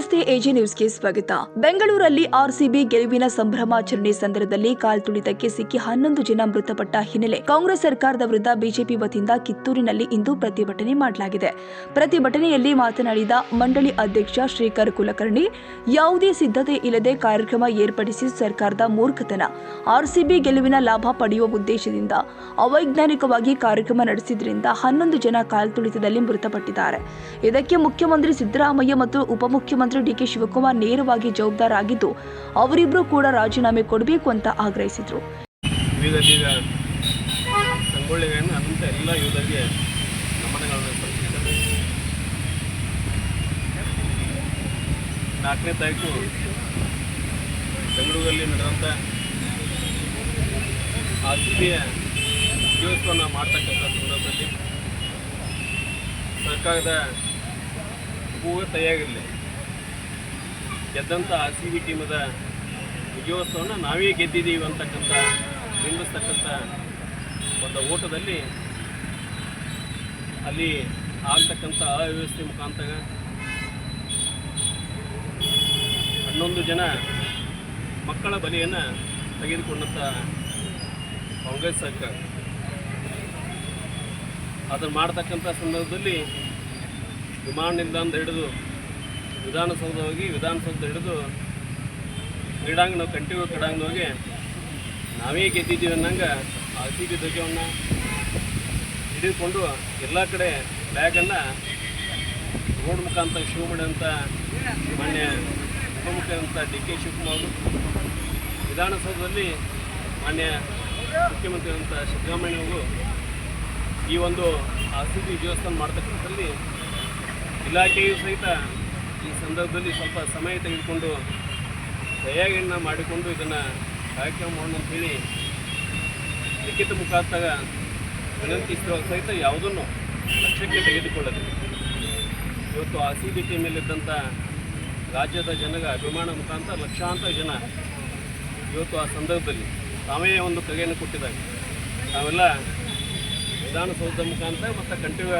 ನಮಸ್ತೆ ಎಜಿ ನ್ಯೂಸ್ಗೆ ಸ್ವಾಗತ. ಬೆಂಗಳೂರಲ್ಲಿ ಆರ್ಸಿಬಿ ಗೆಲುವಿನ ಸಂಭ್ರಮಾಚರಣೆ ಸಂದರ್ಭದಲ್ಲಿ ಕಾಲ್ತುಳಿತಕ್ಕೆ ಸಿಕ್ಕಿ 11 ಜನ ಮೃತಪಟ್ಟ ಹಿನ್ನೆಲೆ ಕಾಂಗ್ರೆಸ್ ಸರ್ಕಾರದ ವಿರುದ್ಧ ಬಿಜೆಪಿ ವತಿಯಿಂದ ಕಿತ್ತೂರಿನಲ್ಲಿ ಇಂದು ಪ್ರತಿಭಟನೆ ಮಾಡಲಾಗಿದೆ. ಪ್ರತಿಭಟನೆಯಲ್ಲಿ ಮಾತನಾಡಿದ ಮಂಡಳಿ ಅಧ್ಯಕ್ಷ ಶ್ರೀಕರ್ ಕುಲಕರ್ಣಿ, ಯಾವುದೇ ಸಿದ್ಧತೆ ಇಲ್ಲದೆ ಕಾರ್ಯಕ್ರಮ ಏರ್ಪಡಿಸಿ ಸರ್ಕಾರದ ಮೂರ್ಖತನ. ಆರ್ಸಿಬಿ ಗೆಲುವಿನ ಲಾಭ ಪಡೆಯುವ ಉದ್ದೇಶದಿಂದ ಅವೈಜ್ಞಾನಿಕವಾಗಿ ಕಾರ್ಯಕ್ರಮ ನಡೆಸಿದ್ರಿಂದ 11 ಜನ ಕಾಲ್ತುಳಿತದಲ್ಲಿ ಮೃತಪಟ್ಟಿದ್ದಾರೆ. ಇದಕ್ಕೆ ಮುಖ್ಯಮಂತ್ರಿ ಸಿದ್ದರಾಮಯ್ಯ ಮತ್ತು ಉಪಮುಖ್ಯಮಂತ್ರಿ ಡಿಕೆ ಶಿವಕುಮಾರ್ ನೇರವಾಗಿ ಜವಾಬ್ದಾರಾಗಿದ್ದು ಅವರಿಬ್ಬರು ಕೂಡ ರಾಜೀನಾಮೆ ಕೊಡಬೇಕು ಅಂತ ಆಗ್ರಹಿಸಿದರು. ನಾಲ್ಕನೇ ತಾರೀಕು ಬೆಂಗಳೂರಲ್ಲಿ ನಡೆದಂಥ ಆರ್ಸಿಬಿಯ ವಿಜಯೋತ್ಸವವನ್ನು ಮಾಡ್ತಕ್ಕಂಥ ಸಂದರ್ಭದಲ್ಲಿ ಸರ್ಕಾರದ ಹೂವು ತಯಾರಿರಲಿ, ಗೆದ್ದಂಥ ಆರ್ಸಿಬಿ ಟೀಮದ ವಿಜಯೋತ್ಸವವನ್ನು ನಾವೇ ಗೆದ್ದಿದ್ದೀವಿ ಅಂತಕ್ಕಂಥ ಬಿಂಬಿಸ್ತಕ್ಕಂಥ ಒಂದು ಓಟದಲ್ಲಿ ಅಲ್ಲಿ ಆಗ್ತಕ್ಕಂಥ ಅವ್ಯವಸ್ಥೆ ಮುಖಾಂತರ 11 ಜನ ಮಕ್ಕಳ ಬಲಿಯನ್ನು ತೆಗೆದುಕೊಂಡಂಥ ಕಾಂಗ್ರೆಸ್ ಸರ್ಕಾರ ಅದನ್ನು ಮಾಡ್ತಕ್ಕಂಥ ಸಂದರ್ಭದಲ್ಲಿ ವಿಮಾನ ನಿಲ್ದಾಣದ ಹಿಡಿದು ವಿಧಾನಸೌಧ ಹೋಗಿ ವಿಧಾನಸೌಧ ಹಿಡಿದು ಕ್ರೀಡಾಂಗಣ ಕಂಠೀರವ ಕ್ರೀಡಾಂಗಣ ಹೋಗಿ ನಾವೇ ಗೆದ್ದಿದ್ದೀವಿ ಅನ್ನಂಗೆ ಆರ್ಸಿಬಿ ಧ್ವಜವನ್ನು ಹಿಡಿದುಕೊಂಡು ಎಲ್ಲ ಕಡೆ ಫ್ಲ್ಯಾಗನ್ನು ರೋಡ್ ಮುಖಾಂತರ ಶೋ ಮಾಡಿದಂಥ ಮಾನ್ಯ ಉಪಮುಖ್ಯಮಂತ್ರಿ ಡಿ ಕೆ ಶಿವಕುಮಾರ್, ವಿಧಾನಸೌಧದಲ್ಲಿ ಮಾನ್ಯ ಮುಖ್ಯಮಂತ್ರಿ ಅಂತ ಸಿದ್ದರಾಮಯ್ಯ ಅವರು ಈ ಒಂದು ಆರ್ಸಿಬಿ ವಿಜಯೋತ್ಸವ ಮಾಡ್ತಕ್ಕಂಥಲ್ಲಿ ಇಲಾಖೆಯು ಸಹಿತ ಈ ಸಂದರ್ಭದಲ್ಲಿ ಸ್ವಲ್ಪ ಸಮಯ ತೆಗೆದುಕೊಂಡು ತಯಾರಿಯನ್ನು ಮಾಡಿಕೊಂಡು ಇದನ್ನು ಕಾರ್ಯಕ್ರಮ ಮಾಡೋಣ ಅಂಥೇಳಿ ಲಿಖಿತ ಮುಖಾಂತರ ವಿನಂತಿಸಿರುವ ಸಹಿತ ಯಾವುದನ್ನು ಲಕ್ಷ್ಯಕ್ಕೆ ತೆಗೆದುಕೊಳ್ಳದೆ ಇವತ್ತು ಆರ್ಸಿಬಿ ಟೀಮಲ್ಲಿದ್ದಂಥ ರಾಜ್ಯದ ಜನರ ಅಭಿಮಾನ ಮುಖಾಂತರ ಲಕ್ಷಾಂತರ ಜನ ಇವತ್ತು ಆ ಸಂದರ್ಭದಲ್ಲಿ ತಾವೇ ಒಂದು ಕರೆಯನ್ನು ಕೊಟ್ಟಿದ್ದಾರೆ. ತಾವೆಲ್ಲ ವಿಧಾನಸೌಧ ಮುಖಾಂತರ ಮತ್ತು ಕಂಠೀರವ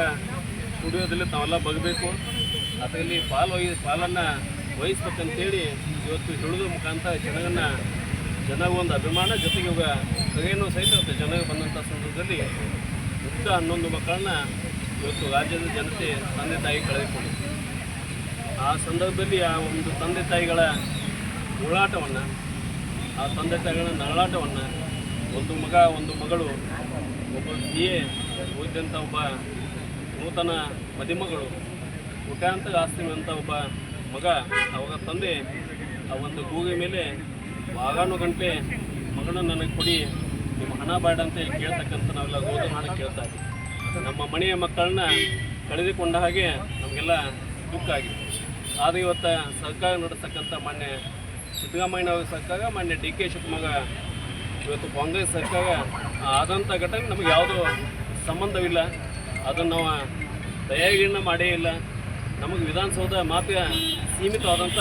ಸ್ಟುಡಿಯೋದಲ್ಲಿ ತಾವೆಲ್ಲ ಬರಬೇಕು, ಅದರಲ್ಲಿ ಪಾಲನ್ನು ವಹಿಸ್ಬೇಕಂತೇಳಿ ಇವತ್ತು ಹೇಳೋದ್ರ ಮುಖಾಂತರ ಜನರ ಒಂದು ಅಭಿಮಾನ ಜೊತೆಗೆ ಇವಾಗ ಕರೆಯನ್ನು ಸಹಿತ ಇವತ್ತು ಜನರಿಗೆ ಬಂದಂಥ ಸಂದರ್ಭದಲ್ಲಿ ಮುಕ್ತ 11 ಮಕ್ಕಳನ್ನ ಇವತ್ತು ರಾಜ್ಯದ ಜನತೆ ತಂದೆ ತಾಯಿ ಕಳೆದುಕೊಂಡು ಆ ಸಂದರ್ಭದಲ್ಲಿ ಆ ಒಂದು ತಂದೆ ತಾಯಿಗಳ ಹೋರಾಟವನ್ನು, ಆ ತಂದೆ ತಾಯಿಗಳ ನರಳಾಟವನ್ನು, ಒಂದು ಮಗ ಒಂದು ಮಗಳು, ಒಬ್ಬ CA ಓದಿದಂಥ ಒಬ್ಬ ನೂತನ ಮದುಮಗಳು, ಕೋಟ್ಯಾಂತರ ಆಸ್ತಿ ಅಂತ ಒಬ್ಬ ಮಗ, ಅವಾಗ ತಂದೆ ಆ ಒಂದು ಗೂಗೆ ಮೇಲೆ ವಾಗಾನುಗಂಟೆ ಮಗನ ನನಗೆ ಕೊಡಿ, ನಿಮ್ಮ ಹಣ ಬೇಡ ಅಂತ ಕೇಳ್ತಕ್ಕಂಥ ನಾವೆಲ್ಲ ಗೋಧಿ ಹಣ ಕೇಳ್ತಾ ಇದ್ದೀವಿ. ನಮ್ಮ ಮನೆಯ ಮಕ್ಕಳನ್ನ ಕಳೆದುಕೊಂಡ ಹಾಗೆ ನಮಗೆಲ್ಲ ದುಃಖ ಆಗಿದೆ. ಆದರೆ ಇವತ್ತು ಸರ್ಕಾರ ನಡೆಸ್ತಕ್ಕಂಥ ಮಾನ್ಯ ಸಿದ್ದರಾಮಯ್ಯನವರ ಸರ್ಕಾರ, ಮಾನ್ಯ ಡಿ ಕೆ ಶಿವಕುಮಾರ್ ಇವತ್ತು ಕಾಂಗ್ರೆಸ್ ಸರ್ಕಾರ ಆದಂಥ ಘಟನೆ ನಮಗೆ ಯಾವುದೂ ಸಂಬಂಧವಿಲ್ಲ. ಅದನ್ನು ನಾವು ತಯಾರಿಯನ್ನು ಮಾಡೇ ಇಲ್ಲ. ನಮಗೆ ವಿಧಾನಸೌಧ ಮಾತ್ರ ಸೀಮಿತವಾದಂಥ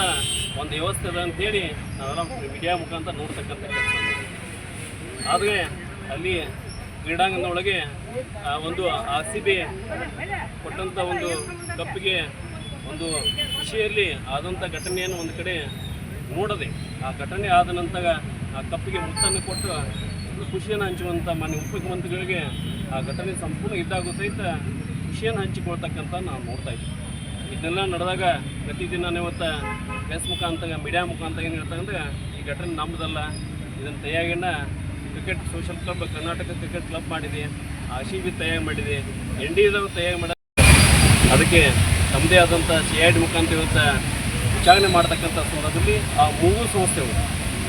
ಒಂದು ವ್ಯವಸ್ಥೆ ಇದೆ ಅಂಥೇಳಿ ನಾವೆಲ್ಲ ಮೀಡಿಯಾ ಮುಖಾಂತರ ನೋಡ್ತಕ್ಕಂಥ ಕೆಲಸ. ಆದರೆ ಅಲ್ಲಿ ಕ್ರೀಡಾಂಗಣದೊಳಗೆ ಒಂದು ಆರ್ಸಿಬಿ ಕೊಟ್ಟಂಥ ಒಂದು ಕಪ್ಪಿಗೆ ಒಂದು ಖುಷಿಯಲ್ಲಿ ಆದಂಥ ಘಟನೆಯನ್ನು ಒಂದು ಕಡೆ ನೋಡದೆ, ಆ ಘಟನೆ ಆದ ನಂತರ ಆ ಕಪ್ಪಿಗೆ ಮುತ್ತನ್ನು ಕೊಟ್ಟು ಖುಷಿಯನ್ನು ಹಂಚುವಂಥ ಮಾನ್ಯ ಉಪಮುಖ್ಯಮಂತ್ರಿಗಳಿಗೆ ಆ ಘಟನೆ ಸಂಪೂರ್ಣ ಇದ್ದಾಗೂ ಸಹಿತ ಖುಷಿಯನ್ನು ಹಂಚಿಕೊಳ್ತಕ್ಕಂಥ ನಾವು ನೋಡ್ತಾ ಇದ್ದೀವಿ. ಇದನ್ನೆಲ್ಲ ನಡೆದಾಗ ಪ್ರತಿದಿನ ಇವತ್ತು ಪ್ರೆಸ್ ಮುಖಾಂತರ ಮೀಡಿಯಾ ಮುಖಾಂತರ ಏನು ಹೇಳ್ತಂದ್ರೆ ಈ ಘಟನೆ ನಮ್ಮದಲ್ಲ, ಇದನ್ನು ತಯಾರಿಯನ್ನು cricket social club Karnataka cricket club ಮಾಡಿದೆ, ಆರ್ಸಿಬಿ ತಯಾರು ಮಾಡಿದೆ, NDAದವರು ತಯಾರು ಮಾಡಿ ಅದಕ್ಕೆ ತಮ್ಮದೇ ಆದಂಥ CID ಮುಖಾಂತರ ಇವತ್ತು ವಿಚಾರಣೆ ಮಾಡ್ತಕ್ಕಂಥ ಸಂದರ್ಭದಲ್ಲಿ ಆ 3 ಸಂಸ್ಥೆಗಳು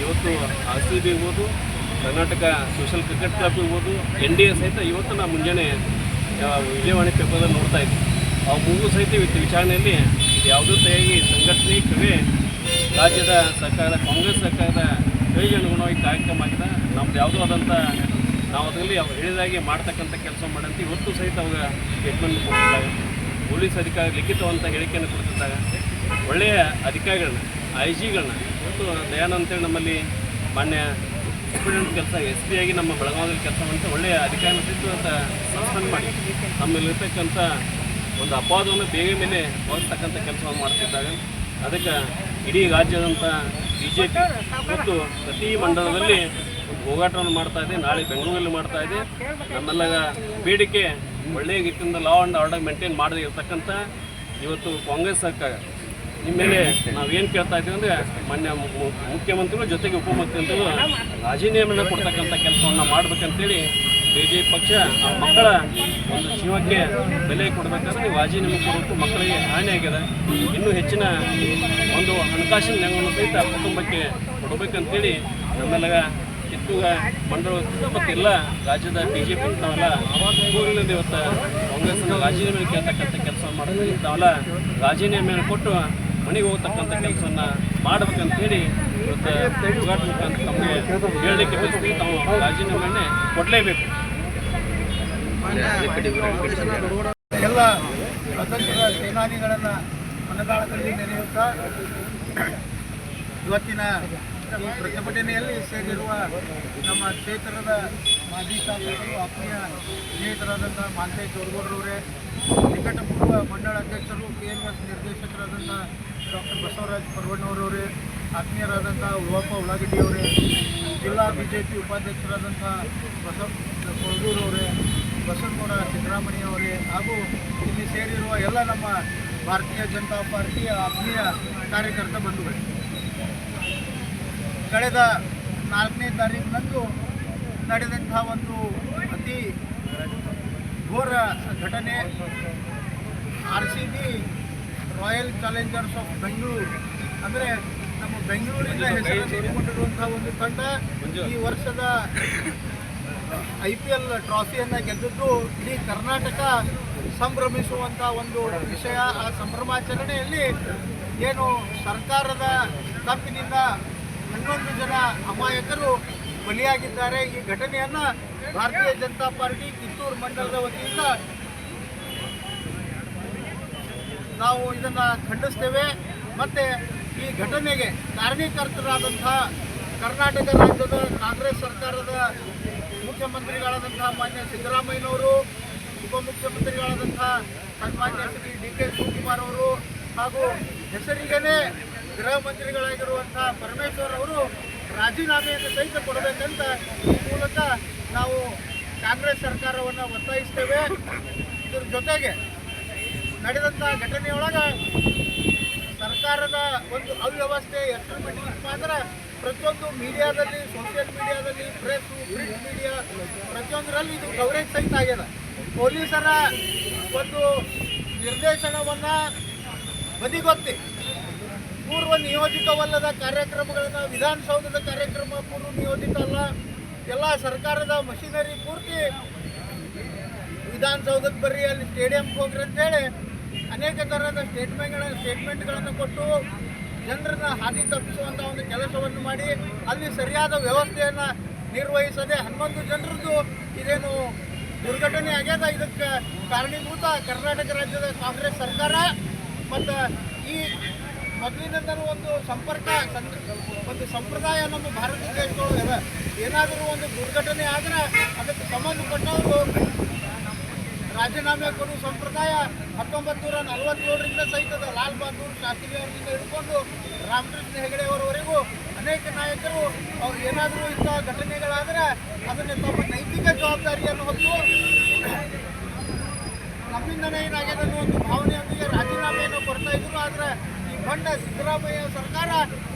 ಇವತ್ತು ಆರ್ಸಿಬಿ ಇರ್ಬೋದು, ಕರ್ನಾಟಕ ಸೋಷಲ್ ಕ್ರಿಕೆಟ್ ಕ್ಲಬ್ ಇರ್ಬೋದು, NDA ಸಹಿತ ಇವತ್ತು ನಾವು ಮುಂಜಾನೆ ವಿಜಯವಾಣಿ ಪೇಪರ್ದಲ್ಲಿ ನೋಡ್ತಾ ಇದ್ದೀವಿ. ಆ 3 ಸಹಿತ ಇವತ್ತು ವಿಚಾರಣೆಯಲ್ಲಿ ಇದು ಯಾವುದೋ ತಯಾರಿ ಸಂಘಟನೆ ಕರೆ ರಾಜ್ಯದ ಸರ್ಕಾರದ ಕಾಂಗ್ರೆಸ್ ಸರ್ಕಾರದ ಕೈಗೆ ಅನುಗುಣವಾಗಿ ಕಾರ್ಯಕ್ರಮ ಆಗಿದೆ. ನಮ್ದು ಯಾವುದೋ ಆದಂಥ ನಾವು ಅದರಲ್ಲಿ ಅವ್ರು ಹೇಳಿದಾಗೆ ಮಾಡ್ತಕ್ಕಂಥ ಕೆಲಸ ಮಾಡಂತ ಇವತ್ತು ಸಹಿತ ಅವಾಗ ಸ್ಟೇಟ್ಮೆಂಟ್ ಕೊಡ್ತಿದ್ದಾರೆ. ಪೊಲೀಸ್ ಅಧಿಕಾರಿ ಲಿಖಿತವಂತ ಹೇಳಿಕೆಯನ್ನು ಕೊಡ್ತಿದ್ದಾರೆ. ಒಳ್ಳೆಯ ಅಧಿಕಾರಿಗಳನ್ನ, IG ಗಳನ್ನ ಇವತ್ತು ದಯಾನಂದ್ ಅಂತೇಳಿ ನಮ್ಮಲ್ಲಿ ಮಾನ್ಯ ಸೂಪರಿಂಟೆಂಡೆಂಟ್ ಕೆಲಸ SP ಆಗಿ ನಮ್ಮ ಬೆಳಗಾವಿಯಲ್ಲಿ ಕೆಲಸ ಮಾಡಿದ ಒಳ್ಳೆಯ ಅಧಿಕಾರಿನ ಸಹಿತ ಸಸ್ಪೆಂಡ್ ಮಾಡಿ ನಮ್ಮಲ್ಲಿರ್ತಕ್ಕಂಥ ಒಂದು ಅಪವಾದವನ್ನು ಬೇಗ ಮೇಲೆ ಹೊರತಕ್ಕಂಥ ಕೆಲಸವನ್ನು ಮಾಡ್ತಿದ್ದಾಗ ಅದಕ್ಕೆ ಇಡೀ ರಾಜ್ಯದಂಥ BJP ಮತ್ತು ಪ್ರತಿ ಮಂಡಲದಲ್ಲಿ ಹೋರಾಟವನ್ನು ಮಾಡ್ತಾ ಇದೆ. ನಾಳೆ ಬೆಂಗಳೂರಲ್ಲಿ ಮಾಡ್ತಾ ಇದೆ. ನಮ್ಮೆಲ್ಲ ಬೇಡಿಕೆ ಒಳ್ಳೆಯ ರೀತಿಯಿಂದ ಲಾ ಆ್ಯಂಡ್ ಆರ್ಡರ್ ಮೇಂಟೈನ್ ಮಾಡದೇ ಇರತಕ್ಕಂಥ ಇವತ್ತು ಕಾಂಗ್ರೆಸ್ ಸರ್ಕಾರ ನಿಮ್ಮ ಮೇಲೆ ನಾವೇನು ಕೇಳ್ತಾ ಇದ್ದೀವಿ ಅಂದರೆ ಮಾನ್ಯ ಮುಖ್ಯಮಂತ್ರಿಗಳು ಜೊತೆಗೆ ಉಪಮುಖ್ಯಮಂತ್ರಿಗಳು ರಾಜೀನಾಮೆಯನ್ನು ಕೊಡ್ತಕ್ಕಂಥ ಕೆಲಸವನ್ನು ಮಾಡಬೇಕಂತೇಳಿ BJP ಪಕ್ಷ ಆ ಮಕ್ಕಳ ಒಂದು ಜೀವಕ್ಕೆ ಬೆಲೆ ಕೊಡಬೇಕಾದ್ರೆ ನೀವು ರಾಜೀನಾಮೆ ಕೊಡಬೇಕು. ಮಕ್ಕಳಿಗೆ ಹಾನಿ ಆಗಿದೆ. ಇನ್ನೂ ಹೆಚ್ಚಿನ ಒಂದು ಹಣಕಾಸಿನ ನೆರವನ್ನು ಸಹಿತ ಕುಟುಂಬಕ್ಕೆ ಕೊಡಬೇಕಂತೇಳಿ ನಮ್ಮೆಲ್ಲ ಕಿತ್ತೂರ ಮಂಡಳ ಮತ್ತು ಎಲ್ಲ ರಾಜ್ಯದ BJP ತಾವೆಲ್ಲ ಊರಿನಿಂದ ಇವತ್ತು ಕಾಂಗ್ರೆಸ್ನ ರಾಜೀನಾಮೆ ಕೇಳ್ತಕ್ಕಂಥ ಕೆಲಸವನ್ನು ಮಾಡ್ತೀವಿ. ತಾವೆಲ್ಲ ರಾಜೀನಾಮೆಯನ್ನು ಕೊಟ್ಟು ಮನೆಗೆ ಹೋಗ್ತಕ್ಕಂಥ ಕೆಲಸವನ್ನು ಮಾಡಬೇಕಂತೇಳಿ ಇವತ್ತು ಹೋರಾಟ ಮುಖಾಂತರ ತಮಗೆ ಹೇಳಲಿಕ್ಕೆ ಬಯಸ್ತೀವಿ. ತಾವು ರಾಜೀನಾಮೆಯನ್ನೇ ಕೊಡಲೇಬೇಕು. ಎಲ್ಲ ಸ್ವತಂತ್ರ ಸೇನಾನಿಗಳನ್ನು ಮನದಾಳದಲ್ಲಿ ನೆನೆಯುತ್ತಾ ಇವತ್ತಿನ ಈ ಪ್ರತಿಭಟನೆಯಲ್ಲಿ ಸೇರಿರುವ ನಮ್ಮ ಕ್ಷೇತ್ರದ ಮಾಜಿ ಶಾಸಕರು, ಆತ್ಮೀಯ ಸ್ನೇಹಿತರಾದಂಥ ಮಾಂತೇಶ್ ಜೋರಗೌಡರವರೇ, ನಿಕಟಪೂರ್ವ ಮಂಡಳ ಅಧ್ಯಕ್ಷರು, KMS ನಿರ್ದೇಶಕರಾದಂಥ ಡಾಕ್ಟರ್ ಬಸವರಾಜ್ ಪರ್ವಣ್ಣವರವರೇ, ಆತ್ಮೀಯರಾದಂಥ ಉಳವಪ್ಪ ಉಳ್ಳಾಗಡ್ಡಿಯವರೇ, ಜಿಲ್ಲಾ BJP ಉಪಾಧ್ಯಕ್ಷರಾದಂಥ ಕೊಳಗೂರವರೇ, ಬಸವನಗೌಡ ಸಿದ್ದರಾಮಯ್ಯವರೇ ಹಾಗೂ ಇಲ್ಲಿ ಸೇರಿರುವ ಎಲ್ಲ ನಮ್ಮ ಭಾರತೀಯ ಜನತಾ ಪಾರ್ಟಿಯ ಆತ್ಮೀಯ ಕಾರ್ಯಕರ್ತ ಬಂಧುಗಳೇ, ಕಳೆದ 4ನೇ ತಾರೀಕಿನಂದು ನಡೆದಂಥ ಒಂದು ಅತಿ ಘೋರ ಘಟನೆ RCB royal Challengers of Bengaluru ಅಂದರೆ ನಮ್ಮ ಬೆಂಗಳೂರಿನ ಹೆಸರನ್ನು ಇಟ್ಕೊಂಡಿರುವಂಥ ಒಂದು ತಂಡ ಈ ವರ್ಷದ IPL ಟ್ರಾಫಿಯನ್ನು ಗೆದ್ದಿದ್ದು ಇಡೀ ಕರ್ನಾಟಕ ಸಂಭ್ರಮಿಸುವಂಥ ಒಂದು ವಿಷಯ. ಆ ಸಂಭ್ರಮಾಚರಣೆಯಲ್ಲಿ ಏನು ಸರ್ಕಾರದ ತಪ್ಪಿನಿಂದ 11 ಜನ ಅಮಾಯಕರು ಬಲಿಯಾಗಿದ್ದಾರೆ. ಈ ಘಟನೆಯನ್ನು ಭಾರತೀಯ ಜನತಾ ಪಾರ್ಟಿ ಕಿತ್ತೂರು ಮಂಡಲದ ವತಿಯಿಂದ ನಾವು ಇದನ್ನು ಖಂಡಿಸ್ತೇವೆ. ಮತ್ತು ಈ ಘಟನೆಗೆ ಕಾರಣೀಕರ್ತರಾದಂಥ ಕರ್ನಾಟಕ ರಾಜ್ಯದ ಕಾಂಗ್ರೆಸ್ ಸರ್ಕಾರದ ಮುಖ್ಯಮಂತ್ರಿಗಳಾದಂಥ ಮಾನ್ಯ ಸಿದ್ದರಾಮಯ್ಯನವರು, ಉಪಮುಖ್ಯಮಂತ್ರಿಗಳಾದಂಥ ಸನ್ಮಾನ್ಯ ಶ್ರೀ DK ಶಿವಕುಮಾರ್ ಅವರು ಹಾಗೂ ಹೆಸರಿಗೇ ಗೃಹ ಮಂತ್ರಿಗಳಾಗಿರುವಂಥ ಪರಮೇಶ್ವರ್ ಅವರು ರಾಜೀನಾಮೆಯನ್ನು ಸಹಿತ ಕೊಡಬೇಕಂತ ಈ ಮೂಲಕ ನಾವು ಕಾಂಗ್ರೆಸ್ ಸರ್ಕಾರವನ್ನು ಒತ್ತಾಯಿಸ್ತೇವೆ. ಇದರ ಜೊತೆಗೆ ನಡೆದಂಥ ಘಟನೆಯೊಳಗೆ ಸರ್ಕಾರದ ಒಂದು ಅವ್ಯವಸ್ಥೆ ಎಷ್ಟರ ಮಟ್ಟಿಗೆ ಅಂದ್ರೆ ಪ್ರತಿಯೊಂದು ಮೀಡಿಯಾದಲ್ಲಿ, ಸೋಷಿಯಲ್ ಮೀಡಿಯಾದಲ್ಲಿ, ಪ್ರೆಸ್ಸು, ಪ್ರಿಂಟ್ ಮೀಡಿಯಾ ಪ್ರತಿಯೊಂದರಲ್ಲಿ ಇದು ಕವರೇಜ್ ಸಹಿತ ಆಗಿದೆ. ಪೊಲೀಸರ ಒಂದು ನಿರ್ದೇಶನವನ್ನು ಬದಿಗೊತ್ತಿ ಪೂರ್ವ ನಿಯೋಜಿತವಲ್ಲದ ಕಾರ್ಯಕ್ರಮಗಳನ್ನು, ವಿಧಾನಸೌಧದ ಕಾರ್ಯಕ್ರಮ ಪೂರ್ವ ನಿಯೋಜಿತ ಅಲ್ಲ, ಎಲ್ಲ ಸರ್ಕಾರದ ಮಷಿನರಿ ಪೂರ್ತಿ ವಿಧಾನಸೌಧಕ್ಕೆ ಬರ್ರಿ, ಅಲ್ಲಿ ಸ್ಟೇಡಿಯಂಗೆ ಹೋಗ್ರಿ ಅಂತೇಳಿ ಅನೇಕ ಥರದ ಸ್ಟೇಟ್ಮೆಂಟ್ಗಳನ್ನು ಕೊಟ್ಟು ಜನರನ್ನು ಹಾದಿ ತಪ್ಪಿಸುವಂಥ ಒಂದು ಕೆಲಸವನ್ನು ಮಾಡಿ ಅಲ್ಲಿ ಸರಿಯಾದ ವ್ಯವಸ್ಥೆಯನ್ನು ನಿರ್ವಹಿಸದೆ 11 ಜನರದ್ದು ಇದೇನು ದುರ್ಘಟನೆ ಆಗ್ಯದ. ಇದಕ್ಕೆ ಕಾರಣೀಭೂತ ಕರ್ನಾಟಕ ರಾಜ್ಯದ ಕಾಂಗ್ರೆಸ್ ಸರ್ಕಾರ. ಮತ್ತು ಈ ಮೊದಲಿನಿಂದಲೂ ಒಂದು ಒಂದು ಸಂಪ್ರದಾಯ ನಮ್ಮ ಭಾರತ ದೇಶದೊಳಗೆ ಏನಾದರೂ ಒಂದು ದುರ್ಘಟನೆ ಆದರೆ ಅದಕ್ಕೆ ಸಂಬಂಧಪಟ್ಟವರು ರಾಜೀನಾಮೆ ಕೊಡುವ ಸಂಪ್ರದಾಯ 1947ರಿಂದ ಸಹಿತದ. ಲಾಲ್ ಬಹದ್ದೂರ್ ಶಾಸ್ತ್ರಿ ಅವರಿಂದ ಹಿಡ್ಕೊಂಡು ರಾಮಕೃಷ್ಣ ಹೆಗಡೆ ಅವರವರೆಗೂ ಅನೇಕ ನಾಯಕರು ಅವ್ರು ಏನಾದರೂ ಇಂಥ ಘಟನೆಗಳಾದರೆ ಅದನ್ನು ತಮ್ಮ ನೈತಿಕ ಜವಾಬ್ದಾರಿಯನ್ನು ಹೊತ್ತು ನಮ್ಮಿಂದನೇ ಏನಾಗಿದೆ ಅನ್ನೋ ಒಂದು ಭಾವನೆಯೊಂದಿಗೆ ರಾಜೀನಾಮೆಯನ್ನು ಕೊಡ್ತಾ ಇದ್ರು. ಆದರೆ ಈ ಬಂಡ ಸಿದ್ದರಾಮಯ್ಯ ಸರ್ಕಾರ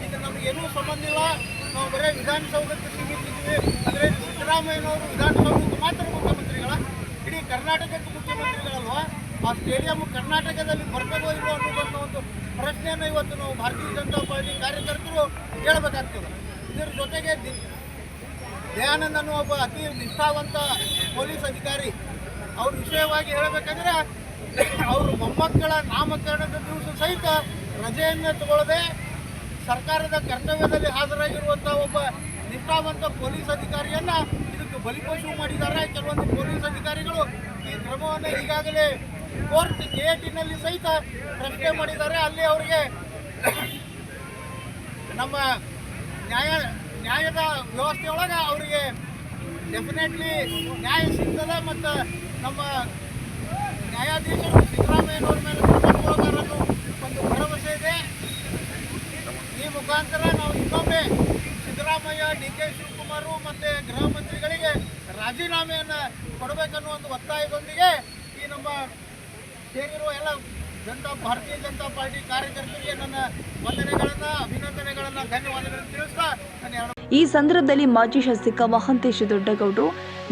ಈಗ ನಮಗೇನೂ ಸಂಬಂಧ ಇಲ್ಲ, ನಾವು ಬರೀ ವಿಧಾನಸೌಧಕ್ಕೆ ಸೀಮಿತಿದ್ವಿ. ಅಂದರೆ ಸಿದ್ದರಾಮಯ್ಯನವರು ವಿಧಾನಸೌಧಕ್ಕೆ ಮಾತ್ರ ಮುಖ್ಯಮಂತ್ರಿಗಳ, ಇಡೀ ಕರ್ನಾಟಕಕ್ಕೆ ಮುಖ್ಯಮಂತ್ರಿಗಳಲ್ವಾ? ಆ ಸ್ಟೇಡಿಯಂ ಕರ್ನಾಟಕದಲ್ಲಿ ಬರ್ತದೋ ಇಲ್ವೋ ಅನ್ನೋದನ್ನು ಒಂದು ಪ್ರಶ್ನೆಯನ್ನು ಇವತ್ತು ನಾವು ಭಾರತೀಯ ಜನತಾ ಪಾರ್ಟಿ ಕಾರ್ಯಕರ್ತರು ಹೇಳಬೇಕಾಗ್ತದೆ. ಇದರ ಜೊತೆಗೆ ದಯಾನಂದ್ ಅನ್ನೋ ಒಬ್ಬ ಅತಿ ನಿಷ್ಠಾವಂತ ಪೊಲೀಸ್ ಅಧಿಕಾರಿ, ಅವ್ರ ವಿಷಯವಾಗಿ ಹೇಳಬೇಕಂದ್ರೆ ಅವರು ಮೊಮ್ಮಕ್ಕಳ ನಾಮಕರಣದ ದಿವಸ ಸಹಿತ ರಜೆಯನ್ನು ತಗೊಳ್ಳದೆ ಸರ್ಕಾರದ ಕರ್ತವ್ಯದಲ್ಲಿ ಹಾಜರಾಗಿರುವಂಥ ಒಬ್ಬ ನಿಷ್ಠಾವಂತ ಪೊಲೀಸ್ ಅಧಿಕಾರಿಯನ್ನು ಇದಕ್ಕೆ ಬಲಿಪಶು ಮಾಡಿದ್ದಾರೆ. ಕೆಲವೊಂದು ಪೊಲೀಸ್ ಅಧಿಕಾರಿಗಳು ಈ ಕ್ರಮವನ್ನು ಈಗಾಗಲೇ ಕೋರ್ಟ್ KATನಲ್ಲಿ ಸಹಿತ ಪ್ರಶ್ನೆ ಮಾಡಿದ್ದಾರೆ. ಅಲ್ಲಿ ಅವರಿಗೆ ನಮ್ಮ ನ್ಯಾಯದ ವ್ಯವಸ್ಥೆಯೊಳಗೆ ಅವರಿಗೆ ಡೆಫಿನೆಟ್ಲಿ ನ್ಯಾಯ ಸಿಗ್ತದೆ. ಮತ್ತು ನಮ್ಮ ನ್ಯಾಯಾಧೀಶರು ಸಿದ್ದರಾಮಯ್ಯನವ್ರ ಮೇಲೆ ಕ್ರಮ ತಗೊಳ್ತಾರನ್ನೋ ಒಂದು ಭರವಸೆ ಇದೆ. ಮುಖಾಂತರ ನಾವು ಇನ್ನೊಮ್ಮೆ ಸಿದ್ದರಾಮಯ್ಯ, DK ಶಿವಕುಮಾರ್ ಮತ್ತು ಗೃಹ ಮಂತ್ರಿಗಳಿಗೆ ರಾಜೀನಾಮೆಯನ್ನು ಕೊಡಬೇಕನ್ನೋ ಒಂದು ಒತ್ತಾಯದೊಂದಿಗೆ ಈ ನಮ್ಮ ಸೇರಿರುವ ಎಲ್ಲ ಭಾರತೀಯ ಜನತಾ ಪಾರ್ಟಿ ಕಾರ್ಯಕರ್ತರಿಗೆ ನನ್ನ ವಂದನೆಗಳನ್ನು, ಅಭಿನಂದನೆಗಳನ್ನು, ಧನ್ಯವಾದಗಳನ್ನು ತಿಳಿಸ್ತಾ ನಾನು ಈ ಸಂದರ್ಭದಲ್ಲಿ ಮಾಜಿ ಶಾಸಕ ಮಹಂತೇಶ ದೊಡ್ಡಗೌಡರು,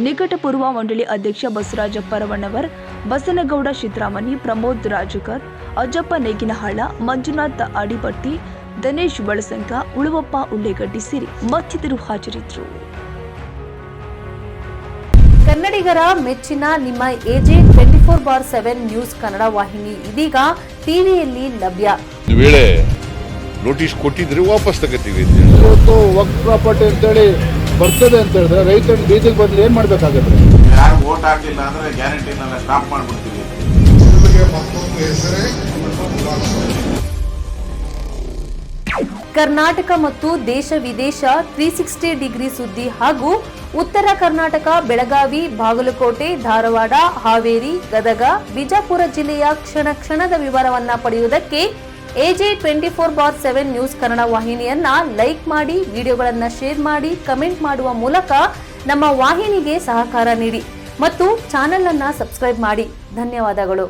ನಿಕಟಪೂರ್ವ ಮಂಡಳಿ ಅಧ್ಯಕ್ಷ ಬಸವರಾಜ ಪರವಣ್ಣವರ್, ಬಸನಗೌಡ ಶಿದ್ರಾಮಣಿ, ಪ್ರಮೋದ್ ರಾಜಕರ್, ಅಜ್ಜಪ್ಪ ನೇಗಿನಹಾಳ, ಮಂಜುನಾಥ್ ಅಡಿಪಟ್ಟಿ, ದಿನೇಶ್ ಬಳಸಂಕ, ಉಳುವಪ್ಪ ಉಳ್ಳೆಗಡ್ಡಿ ಸೇರಿ ಮತ್ತಿತರರು ಹಾಜರಿದ್ದರು. ಕನ್ನಡಿಗರ ಮೆಚ್ಚಿನ ನಿಮ್ಮ AJ 24/7 ನ್ಯೂಸ್ ಕನ್ನಡ ವಾಹಿನಿ ಇದೀಗ ಟಿವಿಯಲ್ಲಿ ಲಭ್ಯ. ಒಂದು ವೇಳೆ ನೋಟಿಸ್ ಕೊಟ್ಟಿದ್ರೆ ವಾಪಸ್ ತಗೋತೀವಿ. ಇವತ್ತು ವಕ್ಫ್ ಪ್ರಾಪರ್ಟಿ ಅಂತೇಳಿ ಬರ್ತದೆ ಅಂತ ಹೇಳಿದ್ರೆ ರೈತರು ಬೀದಿಗೆ ಬಂದು ಏನ್ ಮಾಡ್ಬೇಕಾಗತ್ತೆ? ಯಾರು ವೋಟ್ ಹಾಕಲಿಲ್ಲ ಅಂದ್ರೆ ಗ್ಯಾರಂಟಿನೆಲ್ಲ ಸ್ಟಾಪ್ ಮಾಡ್ಬಿಡ್ತೀವಿ. ಕರ್ನಾಟಕ ಮತ್ತು ದೇಶ ವಿದೇಶ 360 ಡಿಗ್ರಿ ಸುದ್ದಿ ಹಾಗೂ ಉತ್ತರ ಕರ್ನಾಟಕ, ಬೆಳಗಾವಿ, ಬಾಗಲಕೋಟೆ, ಧಾರವಾಡ, ಹಾವೇರಿ, ಗದಗ, ಬಿಜಾಪುರ ಜಿಲ್ಲೆಯ ಕ್ಷಣ ಕ್ಷಣದ ವಿವರವನ್ನ ಪಡೆಯುವುದಕ್ಕೆ AJ 24/7 ನ್ಯೂಸ್ ಕನ್ನಡ ವಾಹಿನಿಯನ್ನ ಲೈಕ್ ಮಾಡಿ, ವಿಡಿಯೋಗಳನ್ನ ಶೇರ್ ಮಾಡಿ, ಕಮೆಂಟ್ ಮಾಡುವ ಮೂಲಕ ನಮ್ಮ ವಾಹಿನಿಗೆ ಸಹಕಾರ ನೀಡಿ ಮತ್ತು ಚಾನೆಲ್ ಅನ್ನ ಸಬ್ಸ್ಕ್ರೈಬ್ ಮಾಡಿ. ಧನ್ಯವಾದಗಳು.